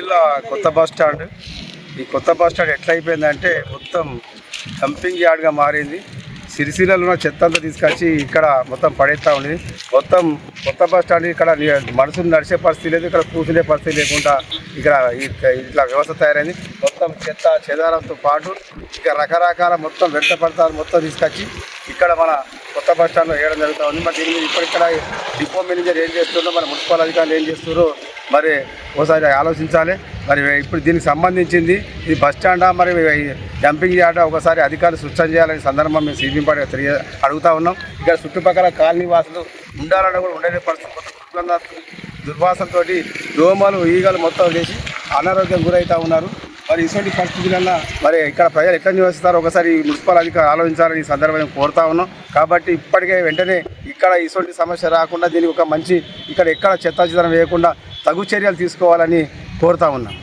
సిరిసిల్ల కొత్త bus stand. ఈ కొత్త బస్ స్టాండ్ ఎట్లా అయిపోయిందంటే మొత్తం డంపింగ్ యార్డ్గా మారింది. సిరిసిల్లలో ఉన్న చెత్త అంతా తీసుకొచ్చి ఇక్కడ మొత్తం పడేస్తూ ఉంది. మొత్తం కొత్త బస్ స్టాండ్ ఇక్కడ మనుషులు నడిచే పరిస్థితి లేదు, ఇక్కడ కూర్చునే పరిస్థితి లేకుండా ఇక్కడ ఇట్లా వ్యవస్థ తయారైంది. మొత్తం చెత్త చెదారంతో పాటు ఇక రకరకాల మొత్తం వ్యర్థ పదార్థాలు మొత్తం తీసుకొచ్చి ఇక్కడ మన కొత్త బస్ స్టాండ్లో వేయడం జరుగుతూ ఉంది. మరి దీని మీద ఇప్పటిక్కడ డిపో మేనేజర్ ఏం చేస్తున్నారో, మన మున్సిపల్ అధికారులు ఏం చేస్తున్నారో మరి ఒకసారి ఆలోచించాలి. మరి ఇప్పుడు దీనికి సంబంధించింది ఇది బస్ స్టాండా మరి డంపింగ్ యార్డా ఒకసారి అధికారులు స్పష్టం చేయాలని సందర్భం మేము సిబిఎం పార్టీ అడుగుతూ ఉన్నాం. ఇక్కడ చుట్టుపక్కల కాలనీ వాసులు ఉండాలన్నా కూడా ఉండలేని పరిస్థితి. దుర్వాసనతో దోమలు ఈగలు మొత్తం చేసి అనారోగ్యం గురవుతూ ఉన్నారు. మరి ఇటువంటి పరిస్థితులన్నా మరి ఇక్కడ ప్రజలు ఎట్లా నివసిస్తారో ఒకసారి మున్సిపల్ అధికారులు ఆలోచించాలని ఈ సందర్భంగా కోరుతా ఉన్నాం. కాబట్టి ఇప్పటికే వెంటనే ఇక్కడ ఇటువంటి సమస్య రాకుండా దీనికి ఒక మంచి ఇక్కడ ఎక్కడ చెత్తాచెదరం వేయకుండా తగు చర్యలు తీసుకోవాలని కోరుతా ఉన్నాం.